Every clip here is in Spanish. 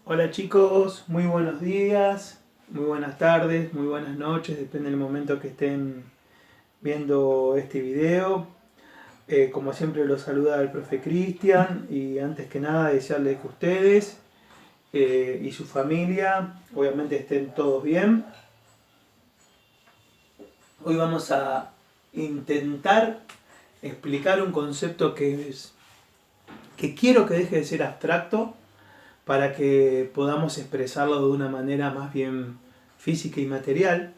Hola chicos, muy buenos días, muy buenas tardes, muy buenas noches, depende del momento que estén viendo este video. Como siempre los saluda el profe Cristian y antes que nada desearles que ustedes y su familia obviamente estén todos bien. Hoy vamos a intentar explicar un concepto que quiero que deje de ser abstracto para que podamos expresarlo de una manera más bien física y material,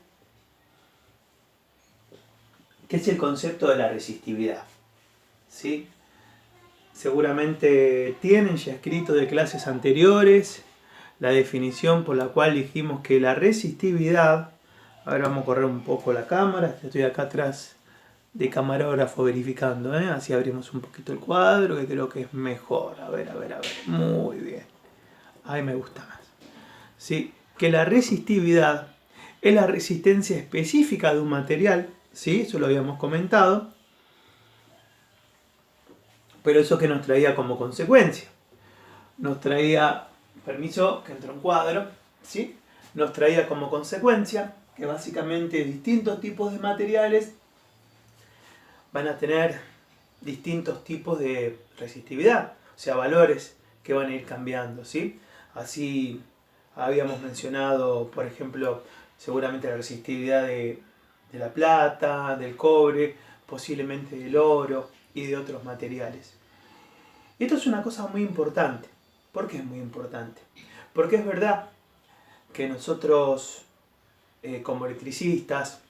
que es el concepto de la resistividad. ¿Sí? Seguramente tienen ya escrito de clases anteriores la definición por la cual dijimos que la resistividad, ahora vamos a correr un poco la cámara, estoy acá atrás de camarógrafo verificando, así abrimos un poquito el cuadro que creo que es mejor, a ver, muy bien, ahí me gusta más. ¿Sí? Que la resistividad es la resistencia específica de un material, ¿sí? Eso lo habíamos comentado, pero eso que nos traía como consecuencia. Nos traía, permiso, que entró un cuadro, ¿sí? Nos traía como consecuencia que básicamente distintos tipos de materiales van a tener distintos tipos de resistividad, o sea, valores que van a ir cambiando, ¿sí? Así habíamos mencionado, por ejemplo, seguramente la resistividad de la plata, del cobre, posiblemente del oro y de otros materiales. Y esto es una cosa muy importante. ¿Por qué es muy importante? Porque es verdad que nosotros como electricistas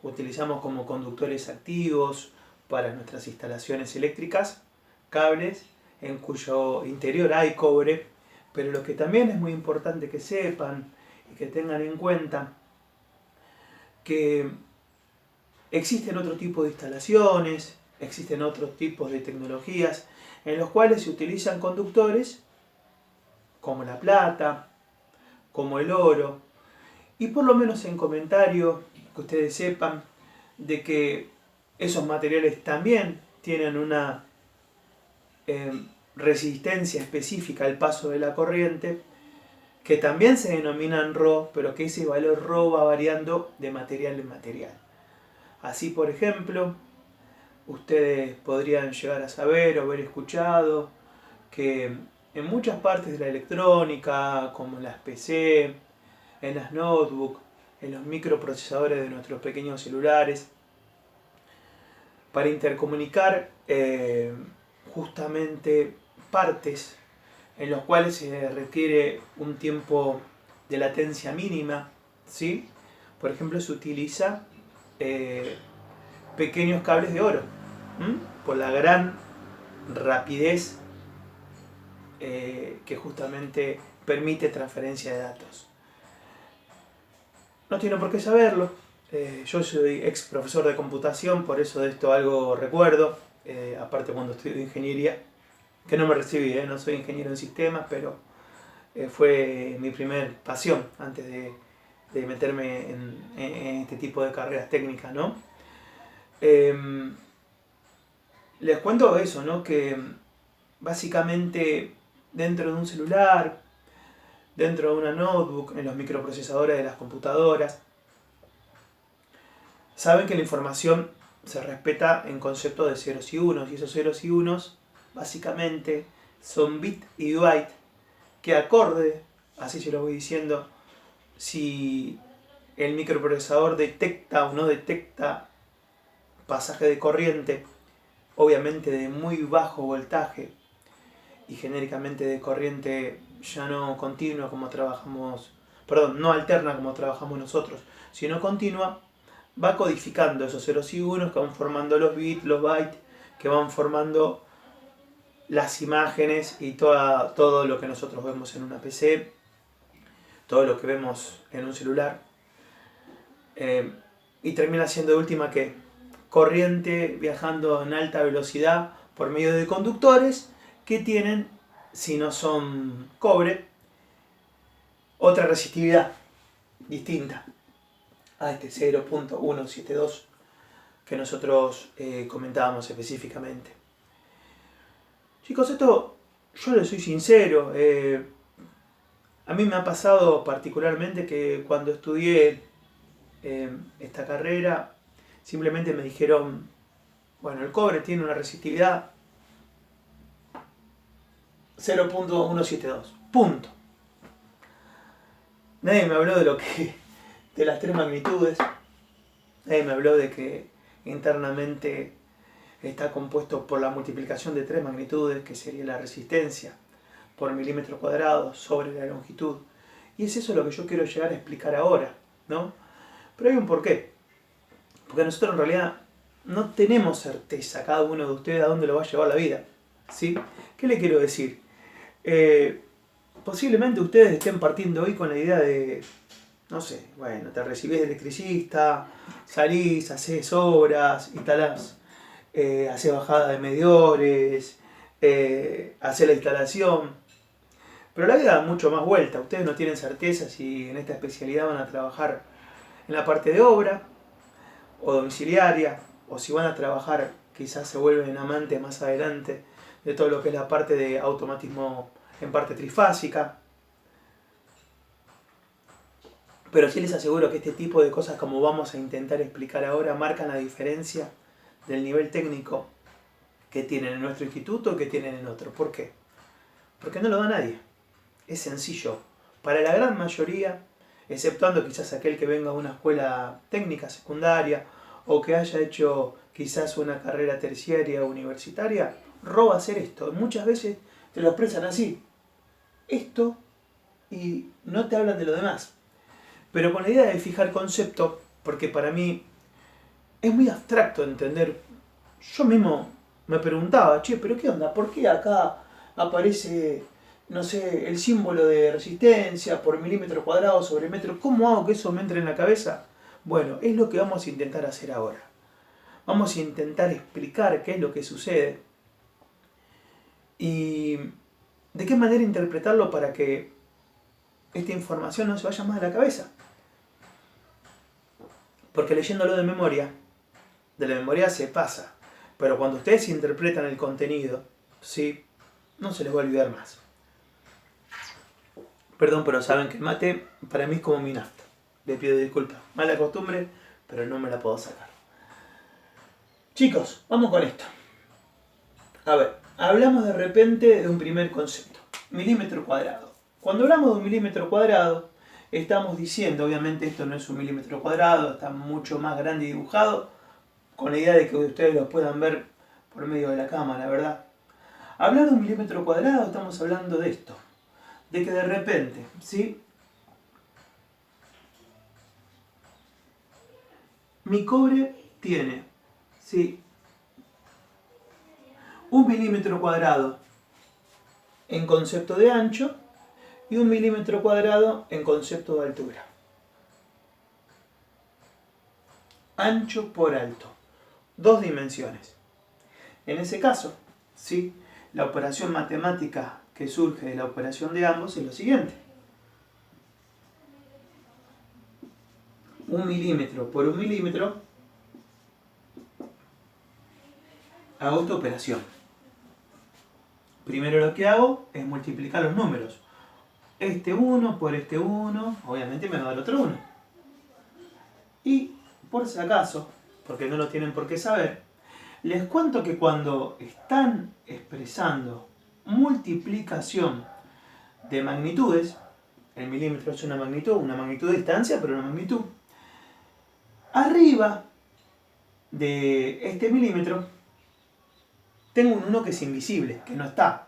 utilizamos como conductores activos para nuestras instalaciones eléctricas cables en cuyo interior hay cobre, pero lo que también es muy importante que sepan y que tengan en cuenta que existen otro tipo de instalaciones, existen otros tipos de tecnologías en los cuales se utilizan conductores como la plata, como el oro, y por lo menos en comentario que ustedes sepan de que esos materiales también tienen una resistencia específica al paso de la corriente, que también se denominan Rho, pero que ese valor Rho va variando de material en material. Así, por ejemplo, ustedes podrían llegar a saber o haber escuchado que en muchas partes de la electrónica, como en las PC, en las notebooks, en los microprocesadores de nuestros pequeños celulares, para intercomunicar justamente partes en los cuales se requiere un tiempo de latencia mínima, ¿sí? Por ejemplo, se utiliza eh, pequeños cables de oro, por la gran rapidez que justamente permite transferencia de datos. No tiene por qué saberlo. Yo soy ex profesor de computación, por eso de esto algo recuerdo. Aparte cuando estudié ingeniería, que no me recibí, no soy ingeniero en sistemas, pero fue mi primer pasión antes de meterme en este tipo de carreras técnicas, ¿no? Les cuento eso, ¿no? Que básicamente dentro de un celular, dentro de una notebook, en los microprocesadores de las computadoras, saben que la información se respeta en concepto de ceros y unos, y esos ceros y unos básicamente son bit y byte que acorde, así se lo voy diciendo, si el microprocesador detecta o no detecta pasaje de corriente, obviamente de muy bajo voltaje y genéricamente de corriente ya no continua como trabajamos, perdón, no alterna como trabajamos nosotros, sino continua, va codificando esos ceros y unos que van formando los bits, los bytes, que van formando las imágenes y todo lo que nosotros vemos en una PC, todo lo que vemos en un celular. Y termina siendo de última que corriente viajando en alta velocidad por medio de conductores que tienen, si no son cobre, otra resistividad distinta a este 0.172 que nosotros comentábamos específicamente. Chicos, esto yo les soy sincero, A mí me ha pasado particularmente que cuando estudié esta carrera, simplemente me dijeron, bueno, el cobre tiene una resistividad 0.172. Punto. Nadie me habló de las tres magnitudes. Nadie me habló de que internamente está compuesto por la multiplicación de tres magnitudes, que sería la resistencia por milímetro cuadrado sobre la longitud. Y es eso lo que yo quiero llegar a explicar ahora, ¿no? Pero hay un porqué. Porque nosotros en realidad no tenemos certeza, cada uno de ustedes, a dónde lo va a llevar la vida. ¿Sí? ¿Qué le quiero decir? Posiblemente ustedes estén partiendo hoy con la idea de, no sé, bueno, te recibís de electricista, salís, haces obras, instalás, haces bajada de medidores, haces la instalación. Pero la vida da mucho más vuelta. Ustedes no tienen certeza si en esta especialidad van a trabajar en la parte de obra o domiciliaria, o si van a trabajar, quizás se vuelven amantes más adelante de todo lo que es la parte de automatismo en parte trifásica. Pero sí les aseguro que este tipo de cosas, como vamos a intentar explicar ahora, marcan la diferencia del nivel técnico que tienen en nuestro instituto que tienen en otro. ¿Por qué? Porque no lo da nadie. Es sencillo. Para la gran mayoría, exceptuando quizás aquel que venga a una escuela técnica secundaria o que haya hecho quizás una carrera terciaria o universitaria, roba hacer esto. Muchas veces te lo expresan así. Esto, y no te hablan de lo demás. Pero con la idea de fijar concepto, porque para mí es muy abstracto entender. Yo mismo me preguntaba, che, pero ¿qué onda? ¿Por qué acá aparece, no sé, el símbolo de resistencia por milímetro cuadrado sobre metro? ¿Cómo hago que eso me entre en la cabeza? Bueno, es lo que vamos a intentar hacer ahora. Vamos a intentar explicar qué es lo que sucede y de qué manera interpretarlo para que esta información no se vaya más de la cabeza. Porque leyéndolo de la memoria se pasa. Pero cuando ustedes interpretan el contenido, ¿sí? No se les va a olvidar más. Perdón, pero saben que el mate para mí es como mi nafta. Les pido disculpas. Mala costumbre, pero no me la puedo sacar. Chicos, vamos con esto. A ver, hablamos de repente de un primer concepto. Milímetro cuadrado. Cuando hablamos de un milímetro cuadrado, estamos diciendo, obviamente esto no es un milímetro cuadrado, está mucho más grande y dibujado, con la idea de que ustedes lo puedan ver por medio de la cámara, ¿verdad? Hablar de un milímetro cuadrado, estamos hablando de esto. De que de repente, ¿sí? Mi cobre tiene, ¿sí? 1 milímetro cuadrado en concepto de ancho y 1 milímetro cuadrado en concepto de altura. Ancho por alto. 2 dimensiones. En ese caso, ¿sí? La operación matemática que surge de la operación de ambos es lo siguiente. 1 milímetro por 1 milímetro, hago esta operación. Primero lo que hago es multiplicar los números. Este 1 por este 1, obviamente me va a dar otro 1. Y por si acaso, porque no lo tienen por qué saber, les cuento que cuando están expresando multiplicación de magnitudes, el milímetro es una magnitud de distancia, pero una magnitud. Arriba de este milímetro tengo un 1 que es invisible, que no está.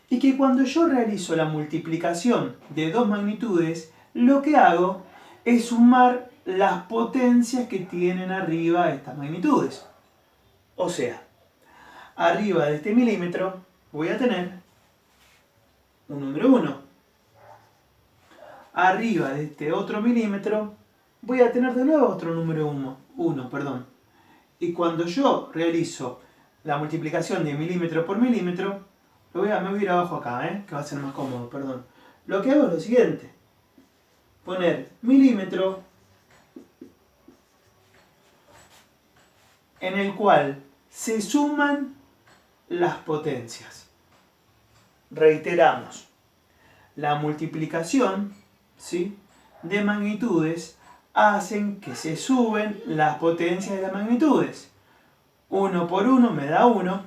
Y que cuando yo realizo la multiplicación de dos magnitudes, lo que hago es sumar las potencias que tienen arriba estas magnitudes. O sea, arriba de este milímetro voy a tener un número 1. Arriba de este otro milímetro voy a tener de nuevo otro número 1. Y cuando yo realizo la multiplicación de milímetro por milímetro, me voy a ir abajo acá, que va a ser más cómodo, perdón. Lo que hago es lo siguiente. Poner milímetro en el cual se suman las potencias. Reiteramos. la multiplicación, ¿sí?, de magnitudes hacen que se suben las potencias de las magnitudes. 1 por 1 me da 1,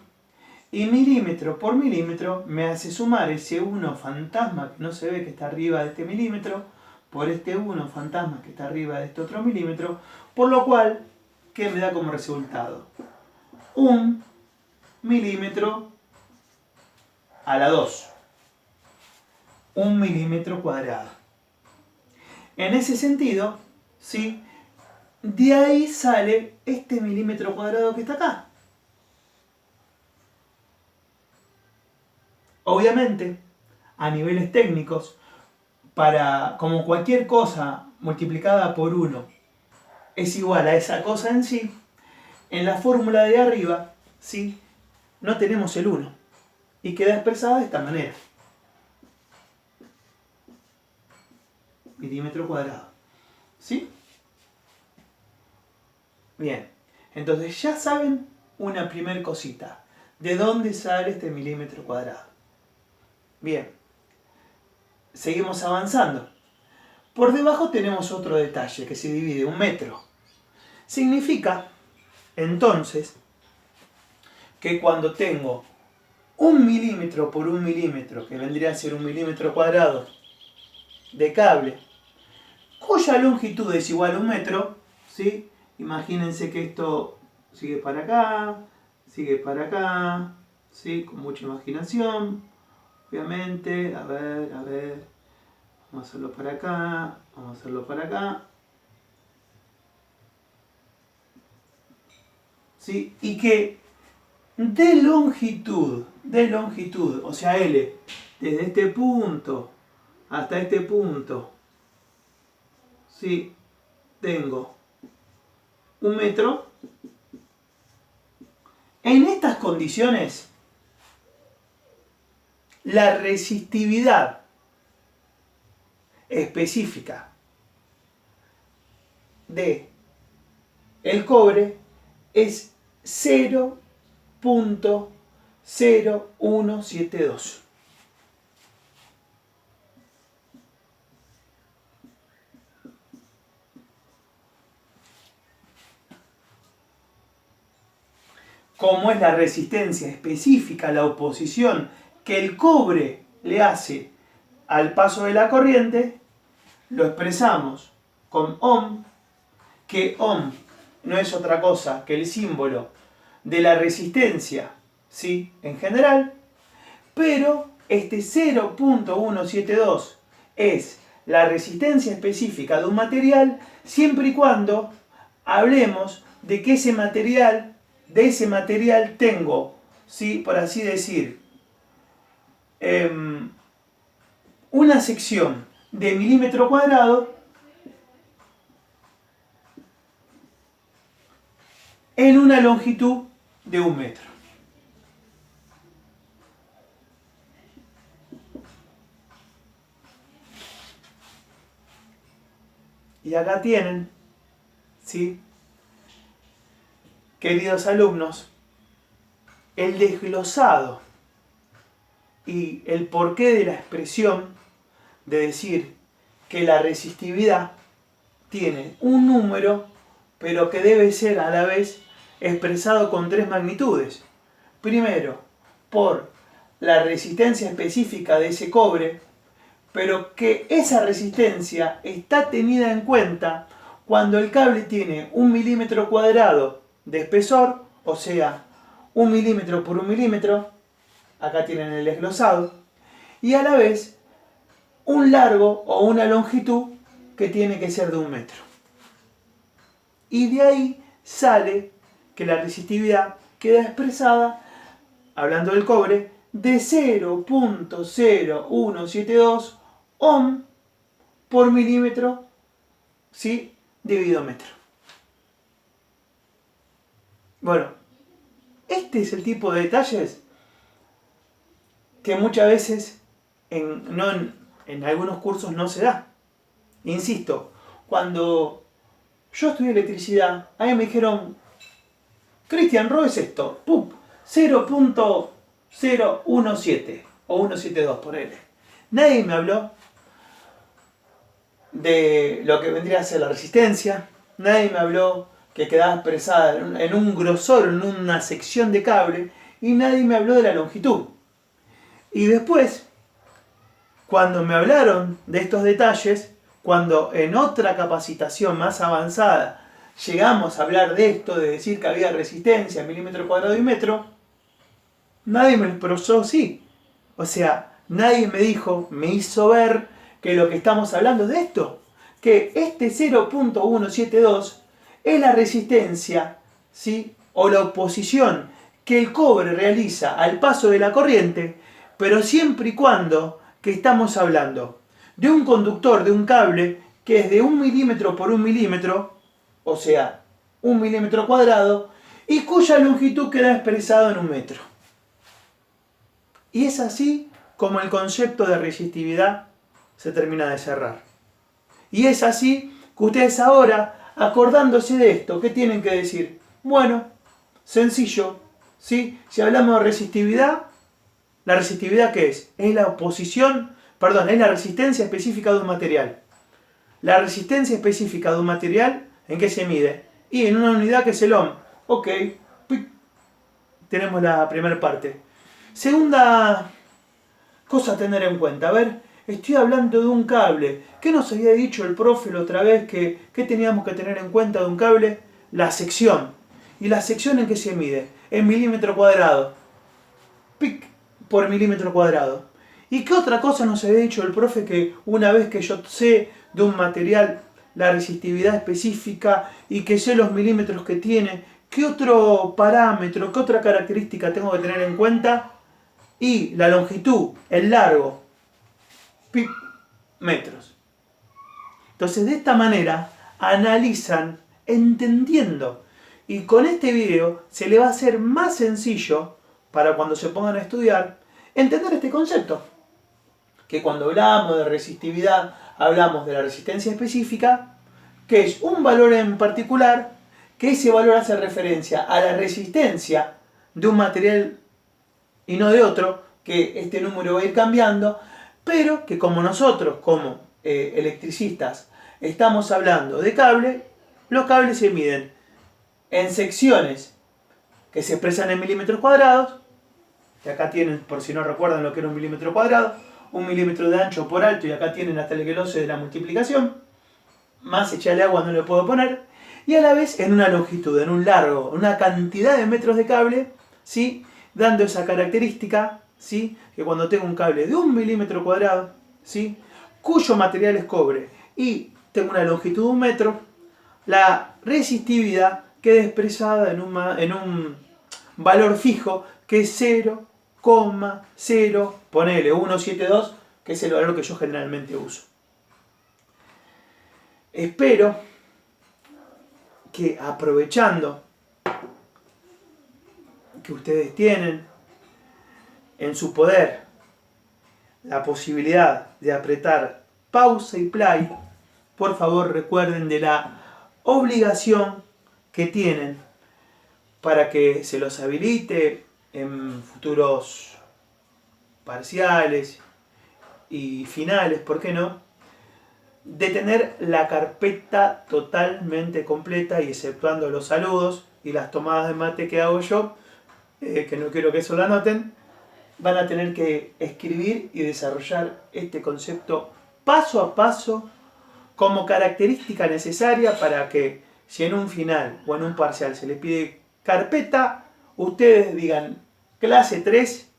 y milímetro por milímetro me hace sumar ese 1 fantasma que no se ve, que está arriba de este milímetro, por este 1 fantasma que está arriba de este otro milímetro, por lo cual, ¿qué me da como resultado? 1 milímetro a la 2. 1 milímetro cuadrado. En ese sentido, ¿sí?, de ahí sale este milímetro cuadrado que está acá. Obviamente, a niveles técnicos, como cualquier cosa multiplicada por 1 es igual a esa cosa en sí, en la fórmula de arriba, ¿sí?, no tenemos el 1 y queda expresada de esta manera. Milímetro cuadrado. ¿Sí? Bien, entonces ya saben una primer cosita. ¿De dónde sale este milímetro cuadrado? Bien, seguimos avanzando. Por debajo tenemos otro detalle que se divide, 1 metro. Significa, entonces, que cuando tengo 1 milímetro por 1 milímetro, que vendría a ser 1 milímetro cuadrado de cable, cuya longitud es igual a 1 metro, ¿sí?, imagínense que esto sigue para acá, ¿sí?, con mucha imaginación, obviamente. A ver, vamos a hacerlo para acá, vamos a hacerlo para acá, ¿sí?, y que de longitud, o sea, L, desde este punto hasta este punto, ¿sí?, tengo 1 metro. En estas condiciones, la resistividad específica de el cobre es 0.0172. Como es la resistencia específica, la oposición que el cobre le hace al paso de la corriente, lo expresamos con ohm, que ohm no es otra cosa que el símbolo de la resistencia, ¿sí?, en general, pero este 0.172 es la resistencia específica de un material siempre y cuando hablemos de que de ese material tengo, ¿sí?, por así decir, una sección de milímetro cuadrado en una longitud de 1 metro. Y acá tienen, ¿sí?, queridos alumnos, el desglosado y el porqué de la expresión de decir que la resistividad tiene un número, pero que debe ser a la vez expresado con 3 magnitudes. Primero, por la resistencia específica de ese cobre, pero que esa resistencia está tenida en cuenta cuando el cable tiene 1 milímetro cuadrado de espesor, o sea, 1 milímetro por 1 milímetro, acá tienen el desglosado, y a la vez un largo o una longitud que tiene que ser de 1 metro. Y de ahí sale que la resistividad queda expresada, hablando del cobre, de 0.0172 ohm por milímetro, ¿sí?, dividido metro. Bueno, este es el tipo de detalles que muchas veces en algunos cursos no se da. Insisto, cuando yo estudié electricidad, a mí me dijeron, Cristian, ¿Rho es esto? ¡Pum! 0.017 o 172 por L. Nadie me habló de lo que vendría a ser la resistencia. Nadie me habló que quedaba expresada en un grosor, en una sección de cable. Y nadie me habló de la longitud. Y después, cuando me hablaron de estos detalles, cuando en otra capacitación más avanzada llegamos a hablar de esto, de decir que había resistencia en milímetro cuadrado y metro, nadie me lo expresó así. O sea, nadie me dijo, me hizo ver que lo que estamos hablando es de esto. Que este 0.172 es la resistencia, ¿sí? O la oposición que el cobre realiza al paso de la corriente, pero siempre y cuando que estamos hablando de un conductor, de un cable, que es de 1 milímetro por 1 milímetro, o sea, 1 milímetro cuadrado, y cuya longitud queda expresado en 1 metro. Y es así como el concepto de resistividad se termina de cerrar. Y es así que ustedes ahora, acordándose de esto, ¿qué tienen que decir? Bueno, sencillo, ¿sí? Si hablamos de resistividad, ¿la resistividad qué es? Es la oposición, perdón, es la resistencia específica de un material. La resistencia específica de un material, ¿en qué se mide? Y en una unidad que es el ohm. Ok, tenemos la primera parte. Segunda cosa a tener en cuenta, a ver, estoy hablando de un cable. ¿Qué nos había dicho el profe la otra vez que teníamos que tener en cuenta de un cable? La sección. ¿Y la sección en qué se mide? En milímetro cuadrado. Pic por milímetro cuadrado. ¿Y qué otra cosa nos había dicho el profe que una vez que yo sé de un material la resistividad específica y que sé los milímetros que tiene, qué otro parámetro, qué otra característica tengo que tener en cuenta? Y la longitud, el largo, metros. Entonces de esta manera analizan entendiendo. Y con este video se le va a hacer más sencillo para cuando se pongan a estudiar entender este concepto. Que cuando hablamos de resistividad hablamos de la resistencia específica, que es un valor en particular, que ese valor hace referencia a la resistencia de un material y no de otro, que este número va a ir cambiando, pero que como nosotros, como electricistas, estamos hablando de cable, los cables se miden en secciones que se expresan en milímetros cuadrados, que acá tienen, por si no recuerdan lo que era un milímetro cuadrado, 1 milímetro de ancho por alto, y acá tienen hasta el glose de la multiplicación, más echarle agua no le puedo poner, y a la vez en una longitud, en un largo, una cantidad de metros de cable, ¿sí? Dando esa característica, ¿sí? Que cuando tengo un cable de 1 milímetro cuadrado, ¿sí? Cuyo material es cobre, y tengo una longitud de 1 metro, la resistividad queda expresada en un valor fijo que es 0,0, ponele 172, que es el valor que yo generalmente uso. Espero que aprovechando que ustedes tienen en su poder la posibilidad de apretar pausa y play, por favor recuerden de la obligación que tienen para que se los habilite en futuros parciales y finales, ¿por qué no? De tener la carpeta totalmente completa y exceptuando los saludos y las tomadas de mate que hago yo, que no quiero que eso lo anoten, van a tener que escribir y desarrollar este concepto paso a paso como característica necesaria para que si en un final o en un parcial se les pide carpeta, ustedes digan clase 3,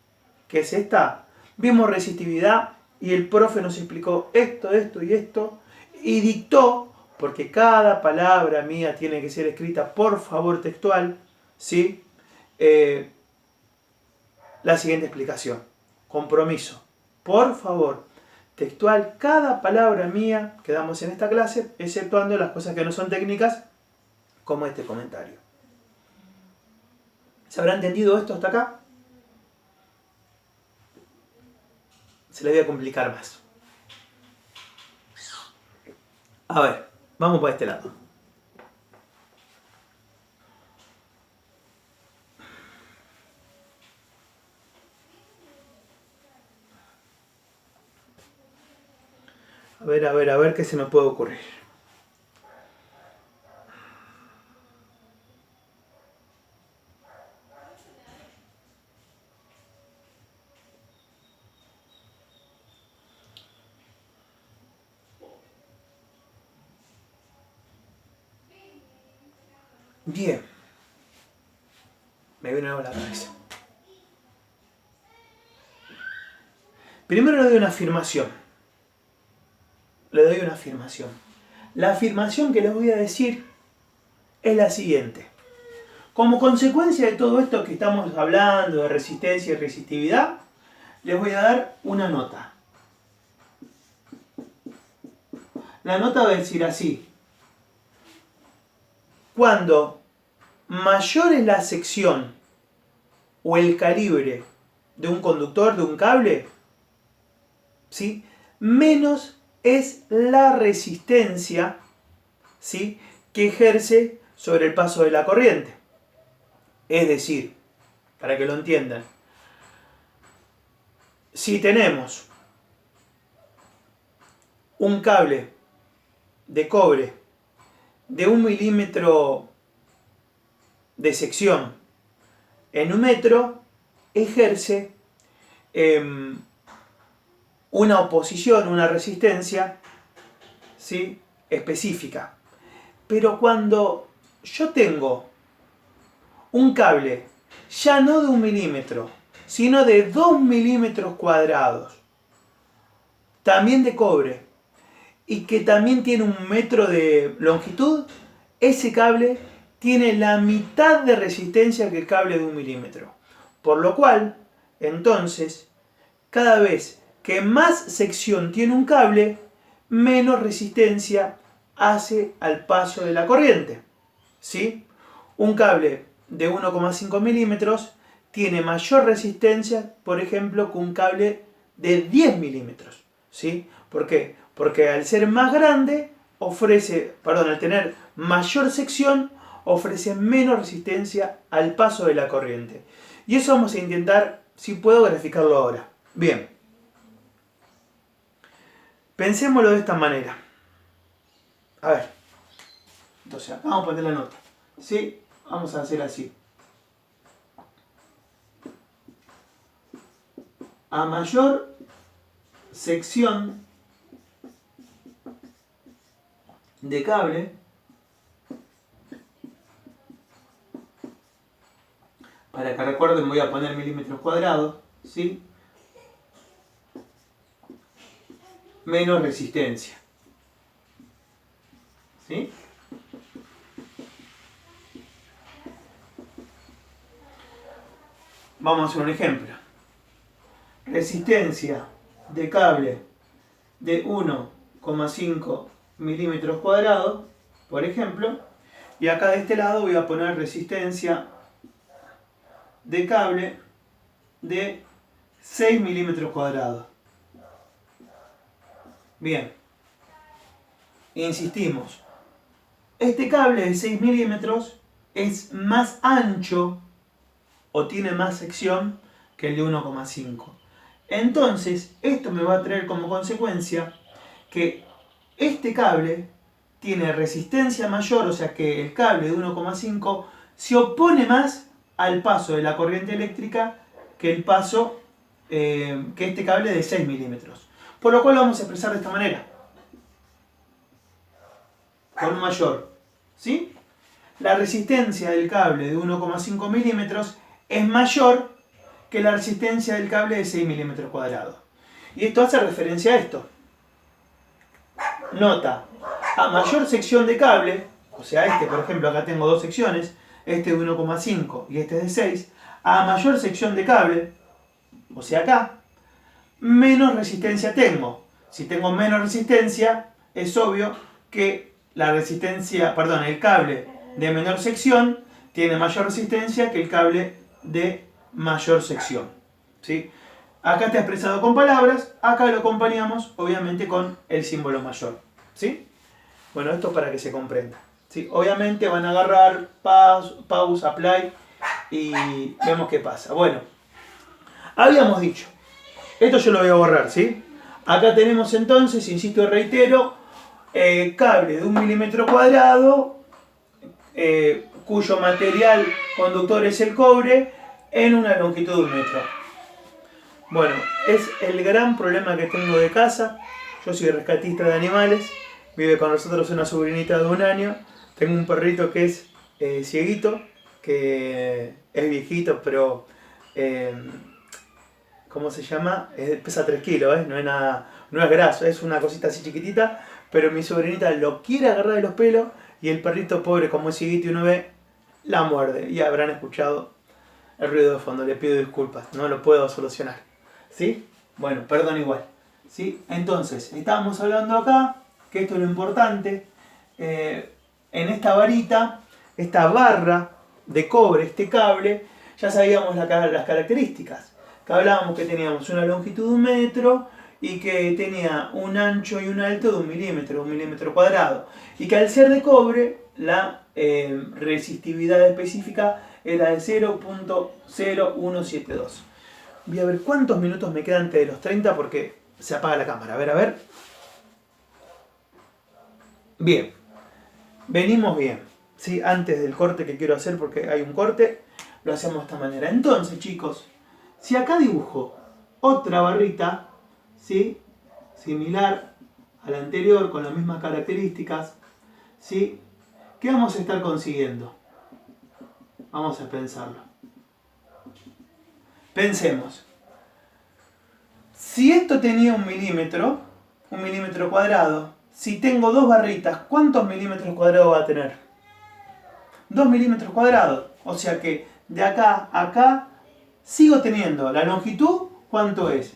que es esta, vimos resistividad y el profe nos explicó esto, esto y esto, y dictó, porque cada palabra mía tiene que ser escrita por favor textual, ¿sí? La siguiente explicación. Compromiso. Por favor, textual, cada palabra mía que damos en esta clase, exceptuando las cosas que no son técnicas, como este comentario. ¿Se habrá entendido esto hasta acá? Se le voy a complicar más. A ver, vamos por este lado. A ver qué se me puede ocurrir. Bien. Me viene algo a la cabeza. Primero le doy una afirmación. La afirmación que les voy a decir es la siguiente. Como consecuencia de todo esto que estamos hablando de resistencia y resistividad, les voy a dar una nota. La nota va a decir así. Cuando mayor es la sección o el calibre de un conductor, de un cable, ¿sí?, menos es la resistencia, ¿sí?, que ejerce sobre el paso de la corriente. Es decir, para que lo entiendan, si tenemos un cable de cobre de 1 milímetro de sección en 1 metro, ejerce una oposición, una resistencia, ¿sí?, específica. Pero cuando yo tengo un cable ya no de 1 milímetro, sino de 2 milímetros cuadrados, también de cobre, y que también tiene 1 metro de longitud, ese cable tiene la mitad de resistencia que el cable de 1 milímetro. Por lo cual, entonces, cada vez que más sección tiene un cable, menos resistencia hace al paso de la corriente. ¿Sí? Un cable de 1,5 milímetros tiene mayor resistencia, por ejemplo, que un cable de 10 milímetros. ¿Sí? ¿Por qué? Porque al ser más grande, al tener mayor sección, ofrece menos resistencia al paso de la corriente. Y eso vamos a intentar, si puedo, graficarlo ahora. Bien. Pensémoslo de esta manera. A ver. Entonces, vamos a poner la nota. ¿Sí? Vamos a hacer así. A mayor sección de cable, para que recuerden voy a poner milímetros cuadrados, ¿sí?, menos resistencia. ¿Sí? Vamos a hacer un ejemplo. Resistencia de cable de 1,5 milímetros cuadrados, por ejemplo, y acá de este lado voy a poner resistencia de cable de 6 milímetros cuadrados. Bien, insistimos, este cable de 6 milímetros es más ancho o tiene más sección que el de 1,5. Entonces, esto me va a traer como consecuencia que este cable tiene resistencia mayor, o sea que el cable de 1,5 se opone más al paso de la corriente eléctrica que el paso que este cable de 6 milímetros. Por lo cual lo vamos a expresar de esta manera. Con un mayor. ¿Sí? La resistencia del cable de 1,5 milímetros es mayor que la resistencia del cable de 6 milímetros cuadrados. Y esto hace referencia a esto. Nota, a mayor sección de cable, o sea este por ejemplo, acá tengo dos secciones, este de 1,5 y este de 6, a mayor sección de cable, o sea acá, menos resistencia tengo. Si tengo menos resistencia, es obvio que el cable de menor sección tiene mayor resistencia que el cable de mayor sección. ¿Sí? Acá está expresado con palabras, acá lo acompañamos obviamente con el símbolo mayor. ¿Sí? Bueno, esto es para que se comprenda. ¿Sí? Obviamente van a agarrar pause, apply y vemos qué pasa. Bueno, habíamos dicho, esto yo lo voy a borrar, ¿sí? Acá tenemos entonces, insisto y reitero, cable de 1 milímetro cuadrado, cuyo material conductor es el cobre, en una longitud de 1 metro. Bueno, es el gran problema que tengo de casa. Yo soy rescatista de animales, vive con nosotros una sobrinita de 1 año, tengo un perrito que es cieguito, que es viejito, pero ¿cómo se llama? Pesa 3 kilos, no es nada, no es graso, es una cosita así chiquitita, pero mi sobrinita lo quiere agarrar de los pelos y el perrito pobre, como es cieguito y uno ve, la muerde. Y habrán escuchado el ruido de fondo, le pido disculpas, no lo puedo solucionar. ¿Sí? Bueno, perdón igual. ¿Sí? Entonces, estábamos hablando acá, que esto es lo importante, en esta varita, esta barra de cobre, este cable, ya sabíamos las características. Que hablábamos que teníamos una longitud de 1 metro y que tenía un ancho y un alto de 1 milímetro cuadrado. Y que al ser de cobre, la resistividad específica era de 0.0172. Voy a ver cuántos minutos me quedan antes de los 30 porque se apaga la cámara. A ver. Bien. Venimos bien. ¿Sí? Antes del corte que quiero hacer, porque hay un corte, lo hacemos de esta manera. Entonces, chicos, si acá dibujo otra barrita, ¿sí? Similar a la anterior, con las mismas características, ¿sí? ¿Qué vamos a estar consiguiendo? Vamos a pensarlo. Pensemos. Si esto tenía 1 milímetro cuadrado, si tengo 2 barritas, ¿cuántos milímetros cuadrados va a tener? 2 milímetros cuadrados. O sea que de acá a acá sigo teniendo la longitud, ¿cuánto es?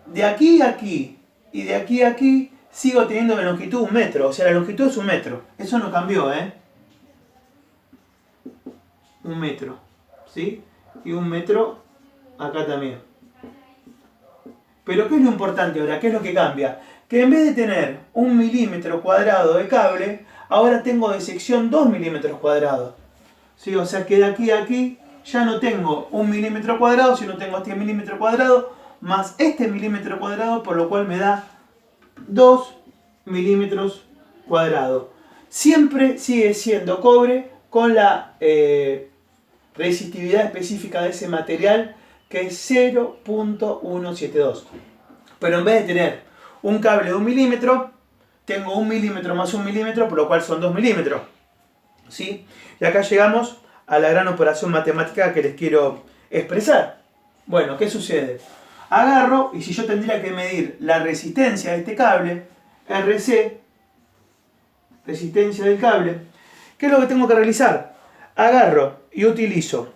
De aquí a aquí y de aquí a aquí sigo teniendo la longitud 1 metro. O sea, la longitud es 1 metro. Eso no cambió, 1 metro. ¿Sí? Y 1 metro acá también. Pero ¿qué es lo importante ahora? ¿Qué es lo que cambia? Que en vez de tener 1 milímetro cuadrado de cable, ahora tengo de sección 2 milímetros cuadrados. ¿Sí? O sea que de aquí a aquí ya no tengo 1 milímetro cuadrado, sino tengo este milímetro cuadrado más este milímetro cuadrado, por lo cual me da 2 milímetros cuadrados. Siempre sigue siendo cobre con la resistividad específica de ese material, que es 0.172. Pero en vez de tener un cable de 1 milímetro, tengo 1 milímetro más 1 milímetro, por lo cual son 2 milímetros. ¿Sí? Y acá llegamos a la gran operación matemática que les quiero expresar. Bueno, ¿qué sucede? Agarro, y si yo tendría que medir la resistencia de este cable, RC, resistencia del cable, ¿qué es lo que tengo que realizar? Agarro y utilizo,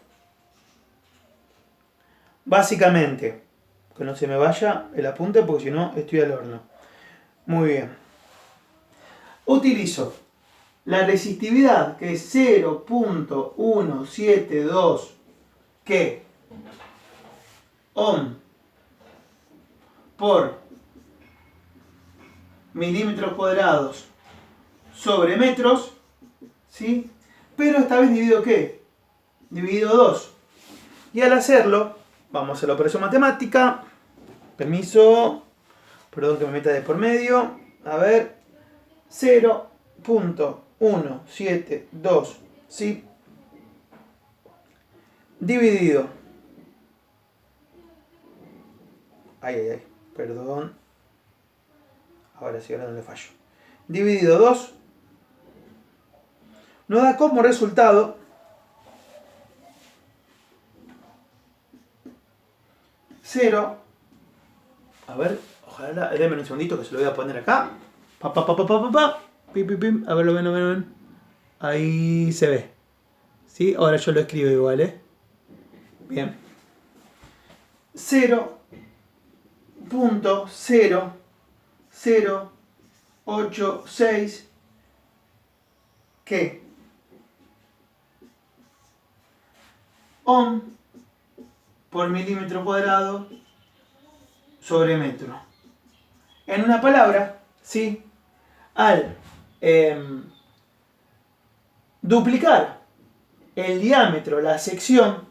básicamente, que no se me vaya el apunte porque si no estoy al horno. Muy bien. Utilizo la resistividad, que es 0.172, que ohm por milímetros cuadrados sobre metros, ¿sí? Pero esta vez dividido ¿qué? Dividido 2. Y al hacerlo, vamos a hacer la operación matemática. Permiso, perdón que me meta de por medio. A ver, 0.172, ¿sí? Dividido. Ay, perdón. Ahora sí, ahora no le fallo. Dividido 2 nos da como resultado 0. A ver, ojalá, denme un segundito que se lo voy a poner acá. Pim. A ver, lo ven. Ahí se ve. ¿Sí? Ahora yo lo escribo igual, Bien. 0.0086 ¿qué? Ohm por milímetro cuadrado sobre metro. En una palabra, ¿sí? Al duplicar el diámetro, la sección,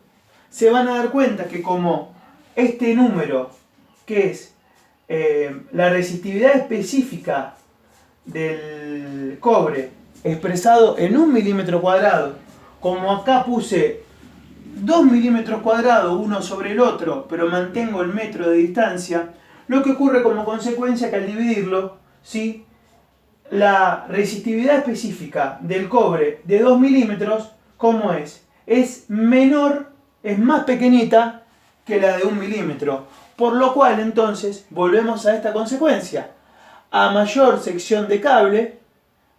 se van a dar cuenta que como este número, que es la resistividad específica del cobre expresado en 1 milímetro cuadrado, como acá puse 2 milímetros cuadrados uno sobre el otro, pero mantengo el metro de distancia, lo que ocurre como consecuencia que al dividirlo, ¿sí?, la resistividad específica del cobre de 2 milímetros, ¿cómo es? Es menor, es más pequeñita que la de 1 milímetro. Por lo cual, entonces, volvemos a esta consecuencia. A mayor sección de cable,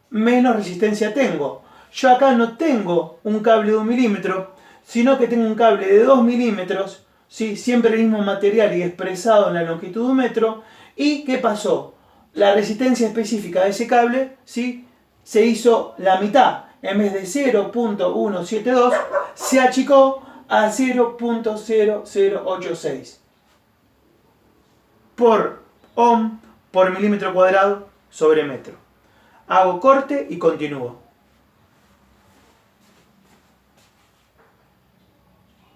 menos resistencia tengo. Yo acá no tengo un cable de 1 milímetro, sino que tengo un cable de 2 milímetros, ¿sí?, siempre el mismo material y expresado en la longitud de 1 metro. ¿Y qué pasó? La resistencia específica de ese cable, ¿sí?, se hizo la mitad. En vez de 0.172, se achicó a 0.0086 por ohm por milímetro cuadrado sobre metro. Hago corte y continúo.